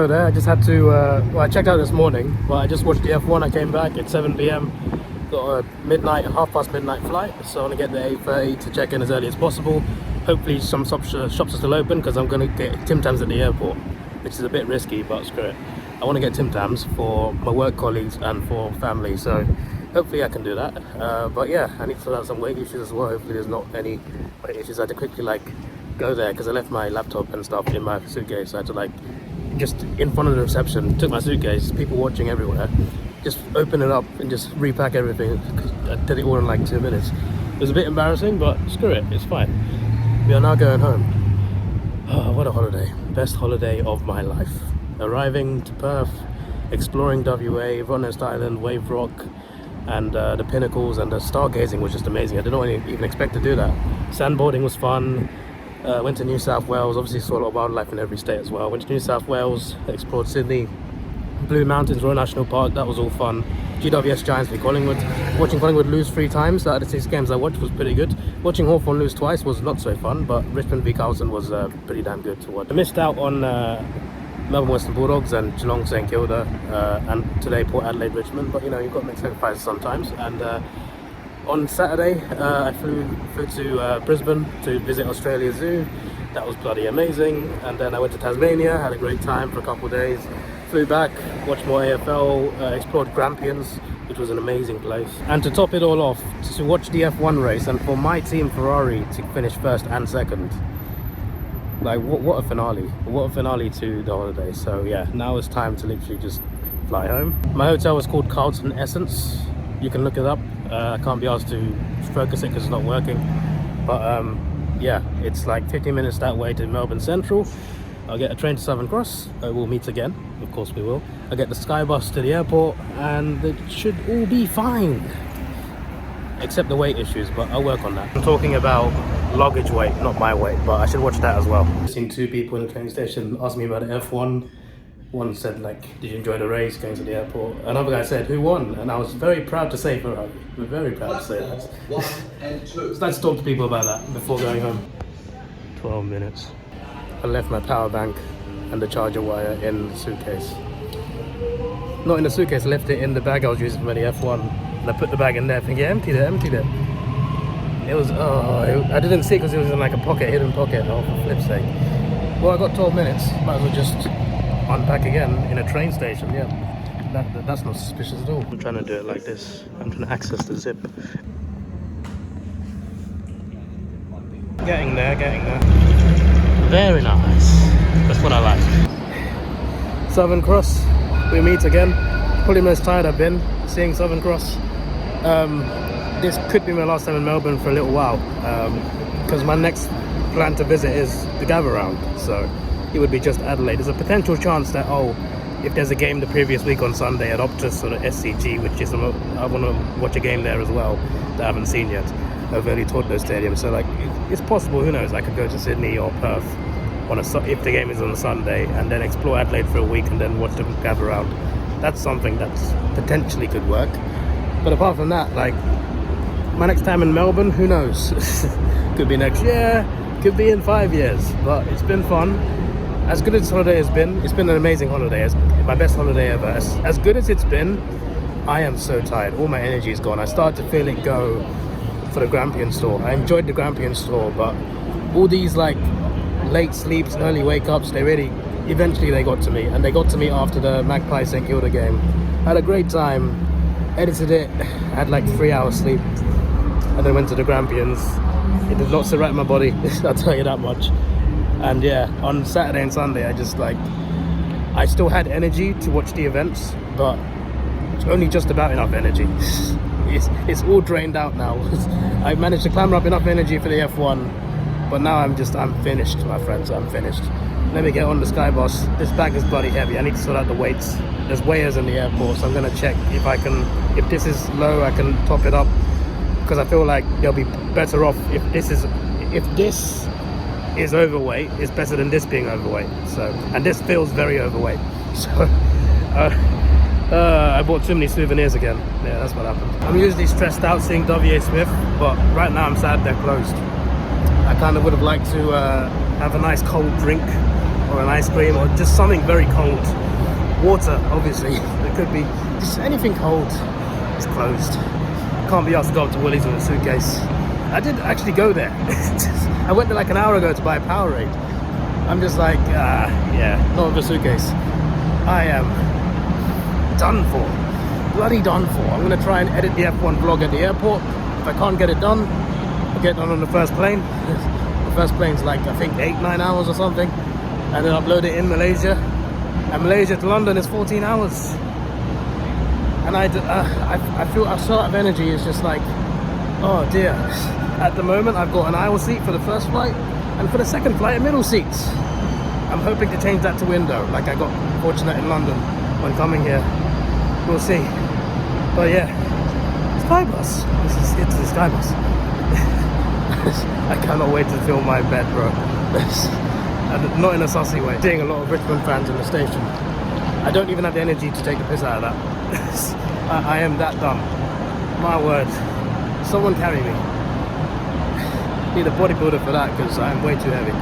go there. I just had to, well, I checked out this morning, but I just watched the F1. I came back at 7 p.m. Got a half past midnight flight, so I want to get there 8:30 to check in as early as possible. Hopefully some shops are still open, because I'm going to get Tim Tams at the airport, which is a bit risky, but screw it. I want to get Tim Tams for my work colleagues and for family, so hopefully I can do that. But yeah, I need to sort out some weight issues as well. Hopefully there's not any weight issues. I had to quickly go there because I left my laptop and stuff in my suitcase. I had to just in front of the reception, took my suitcase, people watching everywhere, just open it up and just repack everything. I did it all in 2 minutes. It was a bit embarrassing, but screw it, it's fine. We are now going home. Oh, what a holiday. Best holiday of my life. Arriving to Perth, exploring WA, Rottnest Island, Wave Rock, and the pinnacles, and the stargazing was just amazing. I did not even expect to do that. Sandboarding was fun. Went to New South Wales, obviously saw a lot of wildlife in every state as well. Went to New South Wales, explored Sydney, Blue Mountains, Royal National Park, that was all fun. GWS Giants v Collingwood. Watching Collingwood lose 3 times out of the 6 games I watched was pretty good. Watching Hawthorn lose twice was not so fun, but Richmond v Carlton was pretty damn good to watch. I missed out on Melbourne Western Bulldogs and Geelong St Kilda, and today Port Adelaide Richmond, but you've got to make sacrifices sometimes. And on Saturday I flew to Brisbane to visit Australia Zoo. That was bloody amazing. And then I went to Tasmania, had a great time for a couple of days. Flew back, watched more AFL, explored Grampians, which was an amazing place. And to top it all off, to watch the F1 race and for my team Ferrari to finish first and second. What a finale. What a finale to the holiday. So yeah, now it's time to literally just fly home. My hotel was called Carlton Essence. You can look it up. I can't be asked to focus it because it's not working. But yeah, it's 15 minutes that way to Melbourne Central. I'll get a train to Southern Cross. We'll meet again, of course we will. I'll get the Sky Bus to the airport, and it should all be fine. Except the weight issues, but I'll work on that. I'm talking about luggage weight, not my weight, but I should watch that as well. I've seen 2 people in the train station ask me about the F1. One said, did you enjoy the race going to the airport? Another guy said, who won? And I was very proud to say Ferrari. We're very proud to say that. 1 and 2. So let's talk to people about that before going home. 12 minutes. I left my power bank and the charger wire in the suitcase. Not in the suitcase, I left it in the bag I was using for the F1. And I put the bag in there thinking, emptied it. It was, I didn't see it because it was in a pocket, hidden pocket, for flip's sake. Well, I got 12 minutes, might as well just unpack again in a train station, yeah. That's not suspicious at all. I'm trying to do it like this. I'm trying to access the zip. Getting there. Very nice. That's what I like. Southern Cross, we meet again. Probably most tired I've been seeing Southern Cross. This could be my last time in Melbourne for a little while, because my next plan to visit is the Gather Round, so it would be just Adelaide. There's a potential chance that, if there's a game the previous week on Sunday at Optus or the SCG, which is, I want to watch a game there as well that I haven't seen yet. I've only toured those stadiums, so it's possible, who knows, I could go to Sydney or Perth if the game is on a Sunday, and then explore Adelaide for a week and then watch the Gather Round. That's something that's potentially could work. But apart from that, my next time in Melbourne, who knows? Could be next year, could be in 5 years, but it's been fun. As good as this holiday has been, it's been an amazing holiday. It's my best holiday ever. As good as it's been, I am so tired. All my energy is gone. I started to feel it go for the Grampian store. I enjoyed the Grampian store, but all these late sleeps, early wake ups, eventually they got to me, and they got to me after the Magpie St Kilda game. I had a great time, edited it, had 3 hours sleep, and then went to the Grampians. It did not sit right in my body, I'll tell you that much. And yeah, on Saturday and Sunday I still had energy to watch the events, but it's only just about enough energy. It's all drained out now. I managed to clamber up enough energy for the F1, but now I'm finished, my friends, I'm finished. Let me get on the Sky Bus. This bag is bloody heavy. I need to sort out the weights. There's weighers in the airport, so I'm gonna check if this is low, I can top it up, because I feel like they'll be better off if this is overweight. It's better than this being overweight. So, and this feels very overweight. So, I bought too many souvenirs again. Yeah, that's what happened. I'm usually stressed out seeing WA Smith, but right now I'm sad they're closed. I kind of would have liked to have a nice cold drink or an ice cream, or just something very cold. Water, obviously. It could be just anything cold. It's closed. Can't be asked to go up to Woolies with a suitcase. I did actually go there. I went there like an hour ago to buy a Powerade. I'm just like, yeah, not with a suitcase. I am done for. Bloody done for. I'm gonna try and edit the F1 vlog at the airport. If I can't get it done, I'll get it done on the first plane. The first plane's like, I think 8-9 hours or something. And then upload it in Malaysia. And Malaysia to London is 14 hours. And I feel I'm so out of energy. It's just like, oh dear. At the moment, I've got an aisle seat for the first flight, and for the second flight, a middle seats. I'm hoping to change that to window, like I got fortunate in London when coming here. We'll see. But yeah, Skybus. It's the Skybus. I cannot wait to film my bed, bro. And not in a sussy way. Seeing a lot of Richmond fans in the station. I don't even have the energy to take the piss out of that. I am that dumb. My word. Someone carry me. Need a bodybuilder for that because I'm way too heavy.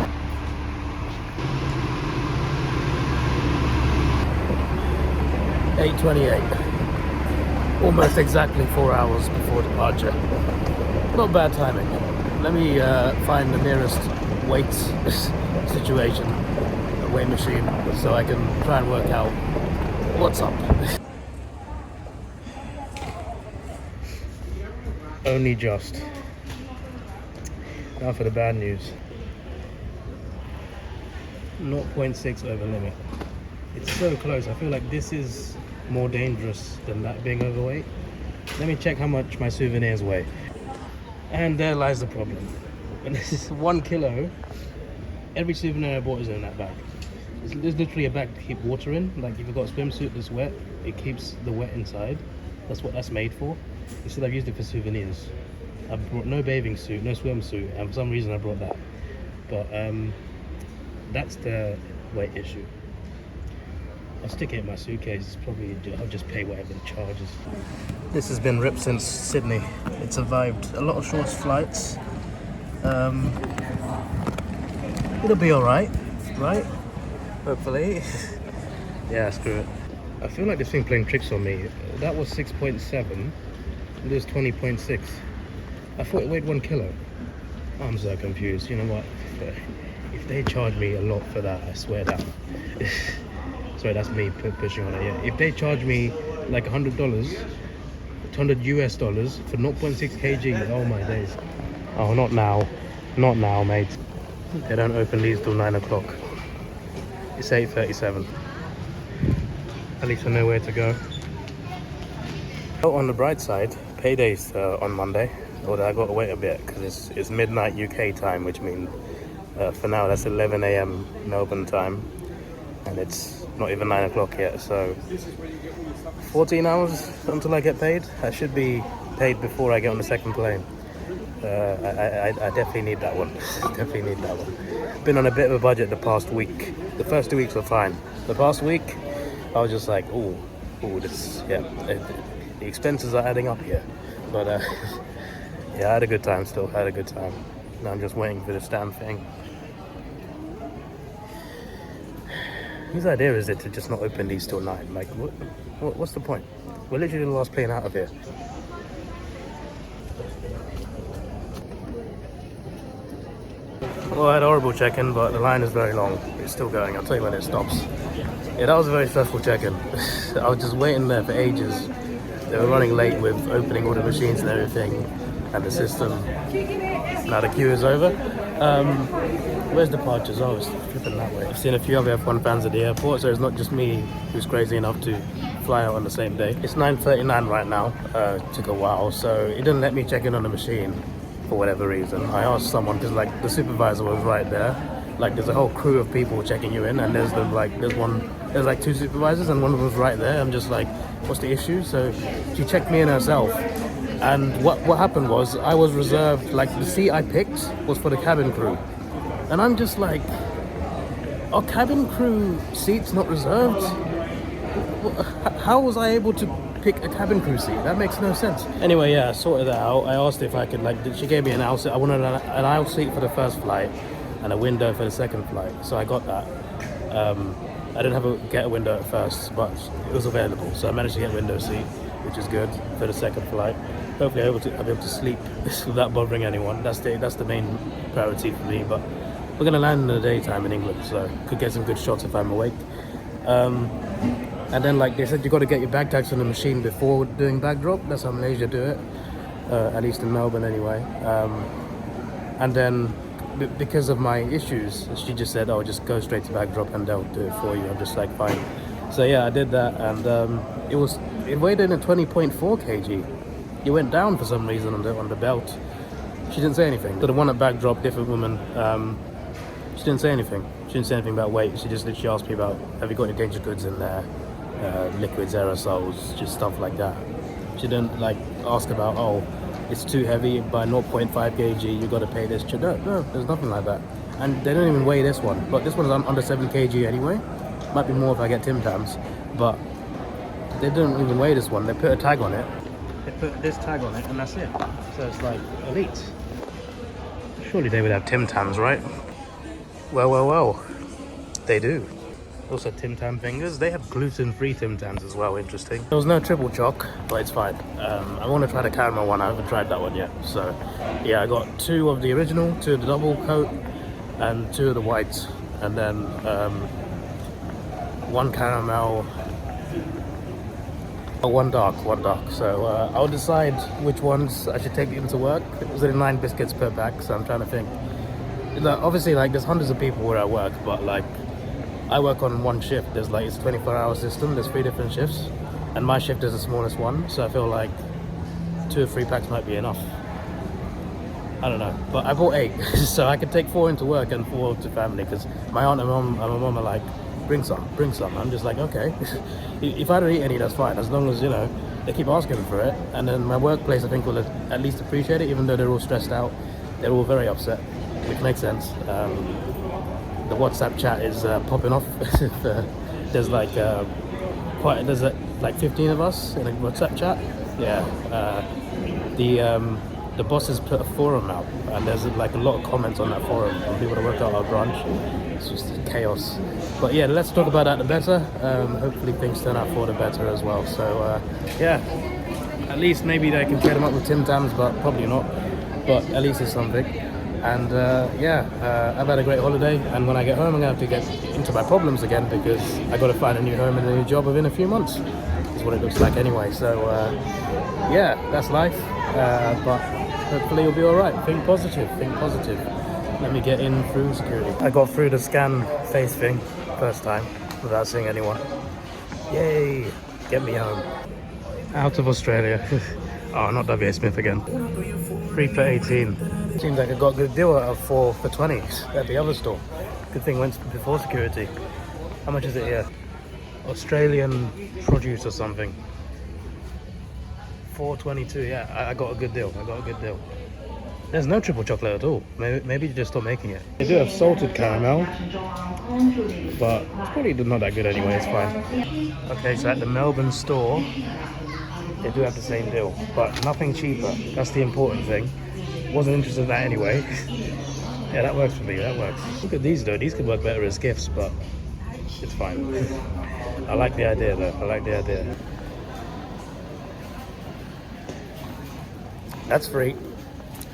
(8:28). Almost exactly 4 hours before departure. Not bad timing. Let me find the nearest weight situation, a weight machine, so I can try and work out what's up. Only just. Now for the bad news. 0.6 over limit. It's so close. I feel like this is more dangerous than that being overweight. Let me check how much my souvenirs weigh. And there lies the problem. And this is 1 kilo. Every souvenir I bought is in that bag. There's literally a bag to keep water in. Like if you've got a swimsuit that's wet, it keeps the wet inside. That's what that's made for. Instead I've used it for souvenirs. I brought no bathing suit, no swimsuit, and for some reason I brought that. But that's the weight issue. I'll stick it in my suitcase. Probably I'll just pay whatever the charge is. This has been ripped since Sydney. It survived a lot of short flights. It'll be alright, right? Hopefully. Yeah, screw it. I feel like this thing playing tricks on me. That was 6.7, and this 20.6. I thought it weighed 1 kilo. I'm so confused. You know what? If they charge me a lot for that, I swear down. Sorry, that's me pushing on it. Yeah. If they charge me like $100, $100 US dollars for 0.6 kg, oh my days. Oh, not now. Not now, mate. They don't open these till 9 o'clock. It's 8:37. At least I know where to go. Oh, on the bright side, payday's on Monday. Although I got to wait a bit because it's midnight UK time, which means for now that's 11 AM Melbourne time, and it's not even 9 o'clock yet. So 14 hours until I get paid. I should be paid before I get on the second plane. I definitely need that one. Definitely need that one. Been on a bit of a budget the past week. The first 2 weeks were fine. The past week, I was just like, ooh, this, yeah. The expenses are adding up here. But yeah, I had a good time still. I had a good time. Now I'm just waiting for this damn thing. Whose idea is it to just not open these till 9? Like, what's the point? We're literally the last plane out of here. Well, I had a horrible check-in, but the line is very long. It's still going. I'll tell you when it stops. Yeah, that was a very stressful check-in. I was just waiting there for ages. They were running late with opening all the machines and everything, and the system. Now the queue is over. Where's departures? Oh, it's flipping that way. I've seen a few other F1 fans at the airport, so it's not just me who's crazy enough to fly out on the same day. It's 9:39 right now. Took a while, so it didn't let me check in on the machine for whatever reason. I asked someone because like the supervisor was right there. Like there's a whole crew of people checking you in, and there's like 2 supervisors, and one of them was right there. I'm just like, what's the issue? So she checked me in herself, and what happened was I was reserved, like the seat I picked was for the cabin crew, and I'm just like, are cabin crew seats not reserved? How was I able to pick a cabin crew seat? That makes no sense. Anyway, yeah, I sorted that out. I asked if I could, like, she gave me an aisle seat. I wanted an aisle seat for the first flight and a window for the second flight, so I got that. I didn't have a get a window at first, but it was available, so I managed to get a window seat, which is good for the second flight. Hopefully I'll be able to sleep without bothering anyone. That's the main priority for me. But we're gonna land in the daytime in England, so could get some good shots if I'm awake. And then, like they said, you got to get your bag tags on the machine before doing bag drop. That's how Malaysia do it, at least in Melbourne anyway. And then because of my issues, she just said, "Oh, just go straight to bag drop and they'll do it for you." I'm just like, fine. So yeah, I did that, and it weighed in at 20.4 kg. It went down for some reason on the belt. She didn't say anything. So the one at bag drop, different woman. She didn't say anything. She didn't say anything about weight. She just literally asked me about, have you got any dangerous goods in there, liquids, aerosols, just stuff like that. She didn't like ask about, oh, it's too heavy by 0.5 kg, you got to pay this. No, there's nothing like that. And they don't even weigh this one. But this one's under 7 kg anyway. Might be more if I get Tim Tams, but they don't even weigh this one. They put a tag on it. They put this tag on it, and that's it. So it's like elite. Surely they would have Tim Tams, right? Well, they do. Also Tim Tam fingers, they have gluten-free Tim Tams as well, interesting. There was no triple choc, but it's fine. I want to try the caramel one, I haven't tried that one yet. So yeah, I got 2 of the original, 2 of the double coat, and 2 of the whites. And then 1 caramel, 1 dark. So I'll decide which ones I should take into work. It was only 9 biscuits per pack, so I'm trying to think. Obviously, like, there's hundreds of people where I work, but like I work on one shift. There's like, it's a 24-hour system. There's 3 different shifts, and my shift is the smallest one. So I feel like 2 or 3 packs might be enough. I don't know, but I bought 8, so I could take 4 into work and 4 to family. Because my aunt and my mum are like, bring some. I'm just like, okay. If I don't eat any, that's fine, as long as, you know, they keep asking for it. And then my workplace, I think, will at least appreciate it, even though they're all stressed out. They're all very upset, which makes sense. The WhatsApp chat is popping off. There's like like 15 of us in a WhatsApp chat. Yeah. The bosses put a forum out, and there's like a lot of comments on that forum from people that work at our branch. It's just chaos. But yeah, let's talk about that the better. Hopefully things turn out for the better as well. So yeah, at least maybe they can trade them up with Tim Tams, but probably not. But at least it's something. And yeah, I've had a great holiday, and when I get home I'm going to have to get into my problems again, because I got to find a new home and a new job within a few months. Is what it looks like anyway. So yeah, that's life. But hopefully you'll be alright. Think positive. Let me get in through security. I got through the scan face thing first time without seeing anyone. Yay! Get me home. Out of Australia. Oh, not WA Smith again. 3 for 18. Seems like I got a good deal out of 4 for 20 at the other store. Good thing went before security. How much is it here? Australian produce or something. 4.22. Yeah, I got a good deal. There's no triple chocolate at all. Maybe you just stop making it. They do have salted caramel, but it's probably not that good anyway. It's fine. Okay, so at the Melbourne store, they do have the same deal, but nothing cheaper. That's the important thing. Wasn't interested in that anyway. Yeah, that works for me. That works. Look at these though. These could work better as gifts, but it's fine. I like the idea though. That's free.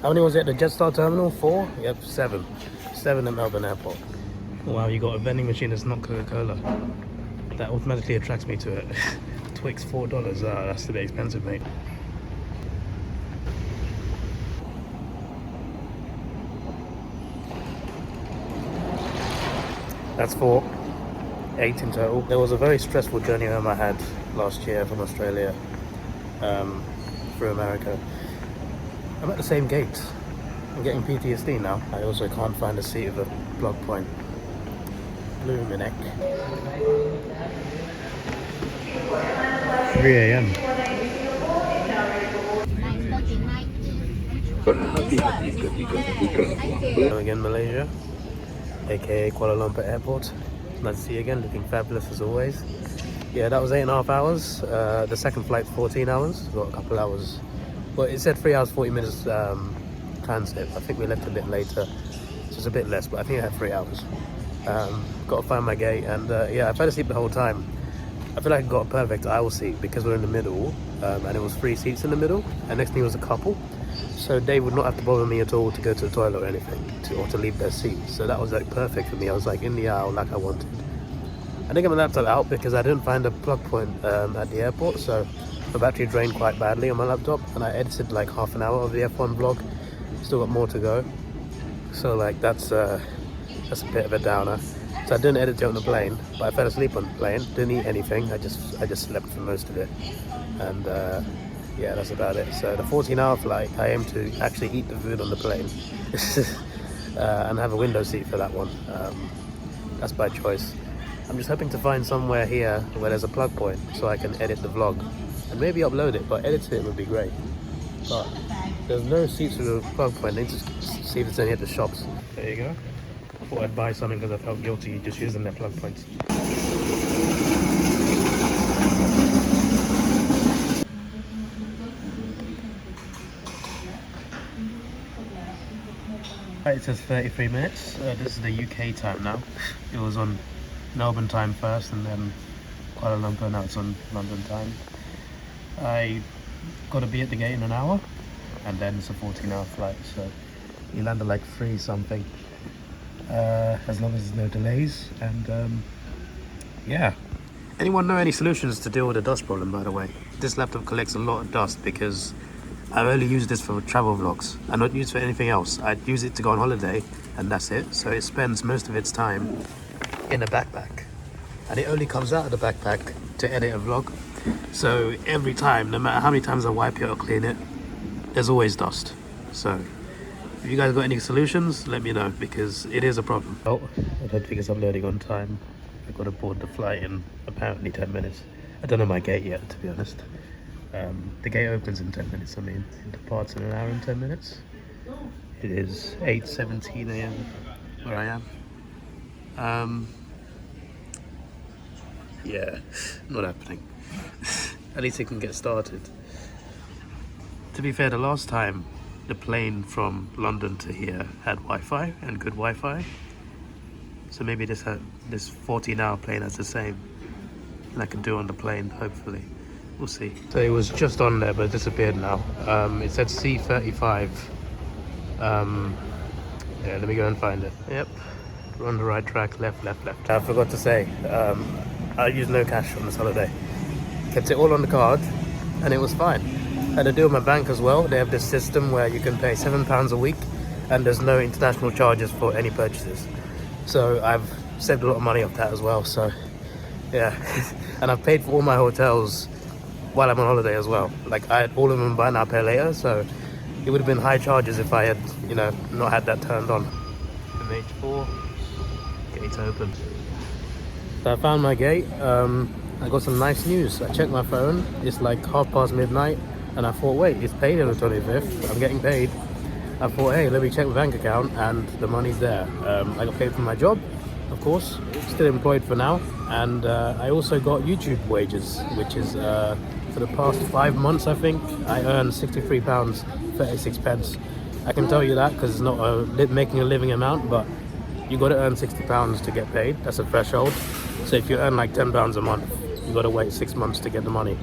How many was it at the Jetstar terminal? 4? Yep, 7. 7 at Melbourne Airport. Wow, you got a vending machine that's not Coca-Cola. That automatically attracts me to it. Twix $4. That's a bit expensive, mate. That's 4. 8 in total. There was a very stressful journey home I had last year from Australia through America. I'm at the same gate. I'm getting PTSD now. I also can't find a seat with a plug point. Blooming heck. 3 a.m. Hello again, Malaysia, aka Kuala Lumpur Airport. Nice to see you again, looking fabulous as always. Yeah, that was 8.5 hours. The second flight's 14 hours. Got a couple hours. Well, it said 3 hours 40 minutes transit. I think we left a bit later, so it's a bit less, but I think it had 3 hours. Got to find my gate, and yeah, I fell asleep the whole time. I feel like I got a perfect aisle seat because we're in the middle, and it was 3 seats in the middle, and next to me was a couple. So they would not have to bother me at all to go to the toilet or anything, or to leave their seat. So that was like perfect for me. I was like in the aisle like I wanted. I didn't get my laptop out because I didn't find a plug point at the airport, so my battery drained quite badly on my laptop, and I edited like half an hour of the F1 vlog. Still got more to go. So like that's a bit of a downer. So I didn't edit it on the plane, but I fell asleep on the plane. Didn't eat anything. I just slept for most of it, and yeah, that's about it. So the 14-hour flight, I aim to actually eat the food on the plane and have a window seat for that one. That's by choice. I'm just hoping to find somewhere here where there's a plug point so I can edit the vlog and maybe upload it, but editing it would be great. But there's no seats with a plug point. I need to see if there's any at the shops. There you go. I thought I'd buy something because I felt guilty just using their plug points. Right, it says 33 minutes. This is the UK time now. It was on Melbourne time first, and then Kuala Lumpur. Now it's on London time. I got to be at the gate in an hour, and then it's a 14-hour flight, so you land at like 3 something, as long as there's no delays. And yeah. Anyone know any solutions to deal with the dust problem, by the way? This laptop collects a lot of dust because I've only used this for travel vlogs. I don't use it for anything else. I use it to go on holiday, and that's it. So it spends most of its time in a backpack, and it only comes out of the backpack to edit a vlog. So every time, no matter how many times I wipe it or clean it, there's always dust. So if you guys got any solutions, let me know, because it is a problem. Oh, I don't think it's uploading on time. I've got to board the flight in apparently 10 minutes. I don't know my gate yet, to be honest. The gate opens in 10 minutes. I mean, it departs in an hour and 10 minutes. It is 8:17 a.m. where I am. Yeah, not happening. At least it can get started. To be fair, the last time the plane from London to here had Wi-Fi and good Wi-Fi, so maybe this 14-hour plane has the same, and I can do on the plane, hopefully. We'll see. So it was just on there, but it disappeared now. It said C35. Yeah, let me go and find it. Yep, we're on the right track. Left. I forgot to say, I used no cash on this holiday. Kept it all on the card, and it was fine. Had a deal with my bank as well. They have this system where you can pay £7 a week, and there's no international charges for any purchases. So I've saved a lot of money off that as well. So yeah, and I've paid for all my hotels while I'm on holiday as well. Like, I had all of them buy now, pay later, so it would have been high charges if I had, you know, not had that turned on. MH4, gate open. So I found my gate. I got some nice news. I checked my phone, it's like midnight, and I thought, wait, it's paid on the 25th, I'm getting paid. I thought, hey, let me check my bank account, and the money's there. I got paid for my job, of course, still employed for now, and I also got YouTube wages, which is for the past 5 months, I think, I earned £63.36. I can tell you that because it's not making a living amount, but you got to earn £60 to get paid. That's a threshold. So if you earn like £10 a month, you got to wait 6 months to get the money.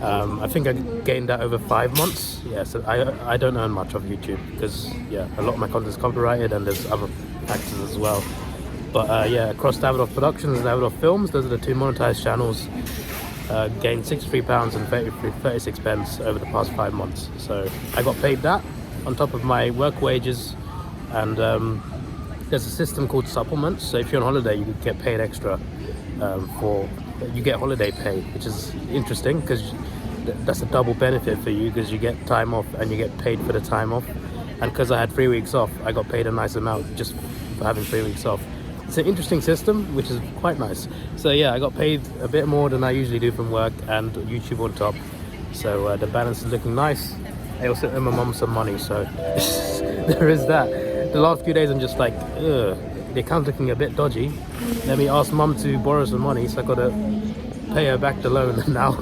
I think I gained that over 5 months. Yeah, so I don't earn much off YouTube because, yeah, a lot of my content is copyrighted and there's other factors as well. But yeah, across Davidoff Productions and Davidoff Films, those are the 2 monetized channels. Gained £63 and 36 over the past 5 months. So I got paid that on top of my work wages, and there's a system called supplements. So if you're on holiday, you get paid extra you get holiday pay, which is interesting because that's a double benefit for you, because you get time off and you get paid for the time off. And because I had 3 weeks off, I got paid a nice amount just for having 3 weeks off. It's an interesting system, which is quite nice. So yeah, I got paid a bit more than I usually do from work, and YouTube on top. So the balance is looking nice. I also owe my mum some money, so there is that. The last few days I'm just like, ugh, the account's looking a bit dodgy. Let me ask mum to borrow some money, so I gotta pay her back the loan now.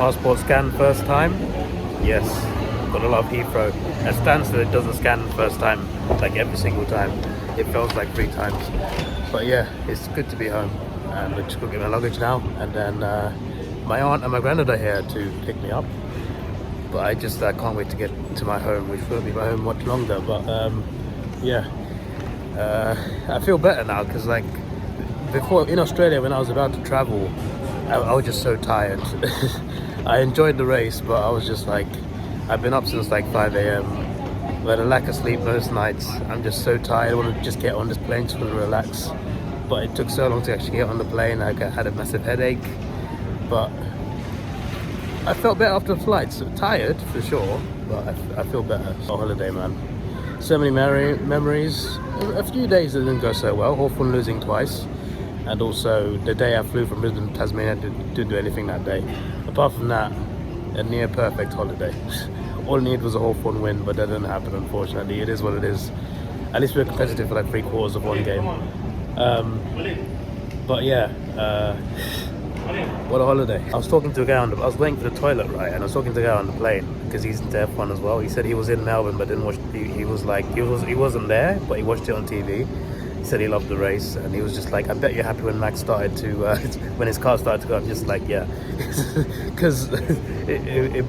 passport scan first time. Yes, gotta love Heathrow. At Stansted it doesn't scan first time, like every single time. It feels like 3 times. But yeah, it's good to be home. And I just got to get my luggage now. And then my aunt and my granddad are here to pick me up. But I can't wait to get to my home, which will be my home much longer. But yeah, I feel better now because like before in Australia when I was about to travel, I was just so tired. I enjoyed the race, but I was just like, I've been up since like 5 a.m. I had a lack of sleep most nights. I'm just so tired. I want to just get on this plane, just want to relax. But it took so long to actually get on the plane. I had a massive headache, but I felt better after the flight. So tired for sure, but I feel better. On holiday, man. So many memories. A few days that didn't go so well. Hawthorne losing twice, and also the day I flew from Brisbane to Tasmania, didn't do anything that day. Apart from that, a near perfect holiday. All I needed was a Hawthorne win, but that didn't happen, unfortunately. It is what it is. At least we were competitive for like 3/4 of one game. But yeah, what a holiday. I was talking to a guy I was waiting for the toilet, right? And I was talking to a guy on the plane because he's into F1 as well. He said he was in Melbourne but didn't watch. He wasn't there, but he watched it on TV. He said he loved the race, and he was just like, I bet you're happy when Max started to when his car started to go. I'm just like, yeah, because it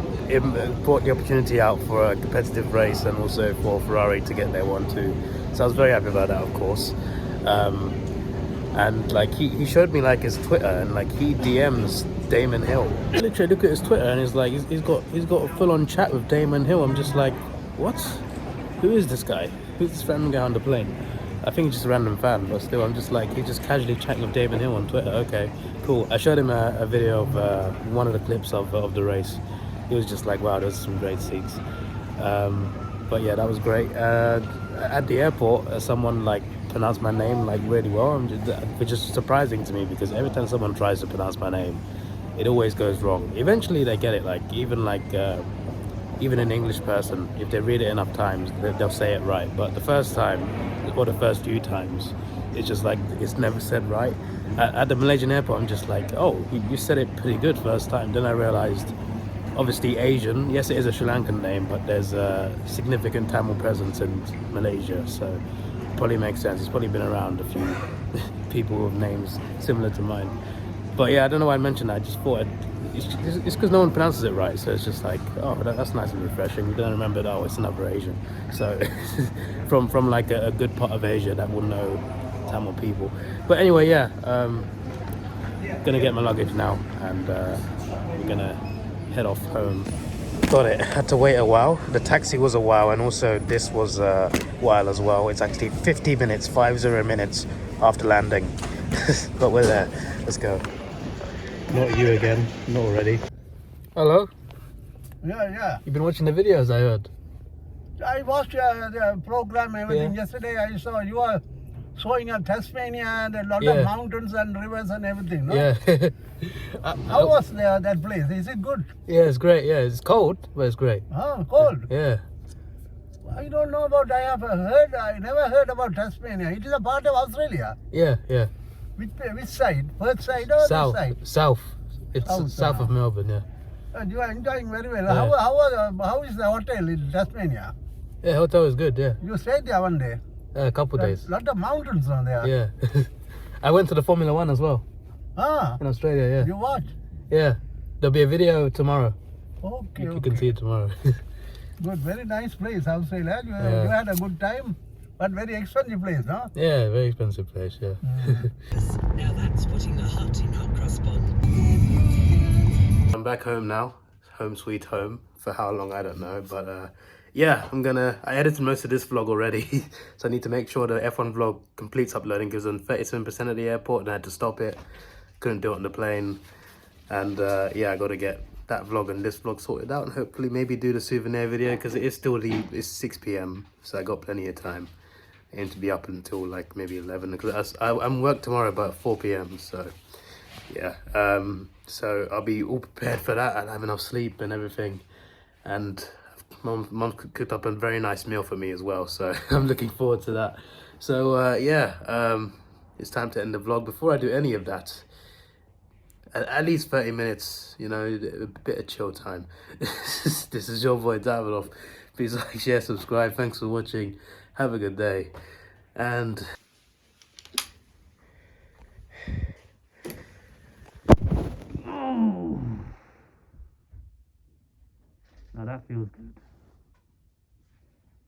brought the opportunity out for a competitive race and also for Ferrari to get their 1-2. So I was very happy about that, of course. And like he showed me like his Twitter, and like he DMs Damon Hill. I literally look at his Twitter and it's like he's got a full-on chat with Damon Hill. I'm just like, what? Who is this guy? Who's this random guy on the plane? I think he's just a random fan, but still, I'm just like, he's just casually chatting with Damon Hill on Twitter. Okay, cool. I showed him a video of one of the clips of the race. He was just like, wow, those are some great seats. But yeah, that was great. At the airport, someone like pronounced my name like really well, which is surprising to me because every time someone tries to pronounce my name, it always goes wrong. Eventually they get it. Like even an English person, if they read it enough times, they'll say it right. But the first time, or the first few times, it's just like it's never said right. At the Malaysian airport, I'm just like, oh, you said it pretty good first time. Then I realized, obviously Asian, yes it is a Sri Lankan name, but there's a significant Tamil presence in Malaysia, so it probably makes sense. It's probably been around a few people with names similar to mine. But yeah, I don't know why I mentioned that. I just thought it's because no one pronounces it right, so it's just like, oh, that's nice and refreshing. You don't remember that, oh, it's another Asian. So from like a good part of Asia that will know Tamil people. But anyway, yeah, gonna get my luggage now, and we're gonna head off home. Got it. Had to wait a while. The taxi was a while, and also this was a while as well. It's actually 50 minutes after landing. But we're there. Let's go. Not you again. Not already. Hello? Yeah. You've been watching the videos, I heard. I watched the program, everything. Yeah. Yesterday I saw you are showing a Tasmania and a lot of mountains and rivers and everything, no? Yeah. How was that place? Is it good? Yeah, it's great. Yeah, it's cold, but it's great. Oh, cold? Yeah. I don't know about, I never heard about Tasmania. It is a part of Australia. Yeah. Which side? Perth side or south, this side? South. It's south of Melbourne, yeah. And you are enjoying very well. Yeah. How is the hotel in Tasmania? Yeah, hotel is good, yeah. You stayed there one day? A couple days. A lot of mountains on there. Yeah. I went to the Formula 1 as well. In Australia, yeah. You watched? Yeah. There'll be a video tomorrow. Okay. You can see it tomorrow. Good, very nice place, Australia. You had a good time, but very expensive place, no? Yeah, very expensive place, yeah. Now that's putting the heart in hot cross bun. I'm back home now. Home sweet home. For how long, I don't know. But yeah, I edited most of this vlog already. So I need to make sure the F1 vlog completes uploading because on 37% of the airport and I had to stop it. Couldn't do it on the plane. And yeah, I got to get that vlog and this vlog sorted out and hopefully maybe do the souvenir video because it's 6 p.m. So I got plenty of time. I aim to be up until like maybe 11 because I'm work tomorrow about 4 p.m. So yeah, so I'll be all prepared for that and have enough sleep and everything. And Mum cooked up a very nice meal for me as well, so I'm looking forward to that. So yeah, it's time to end the vlog. Before I do any of that, at least 30 minutes, you know, a bit of chill time. This is your boy Davidoff. Please like, share, subscribe. Thanks for watching. Have a good day. And now that feels good.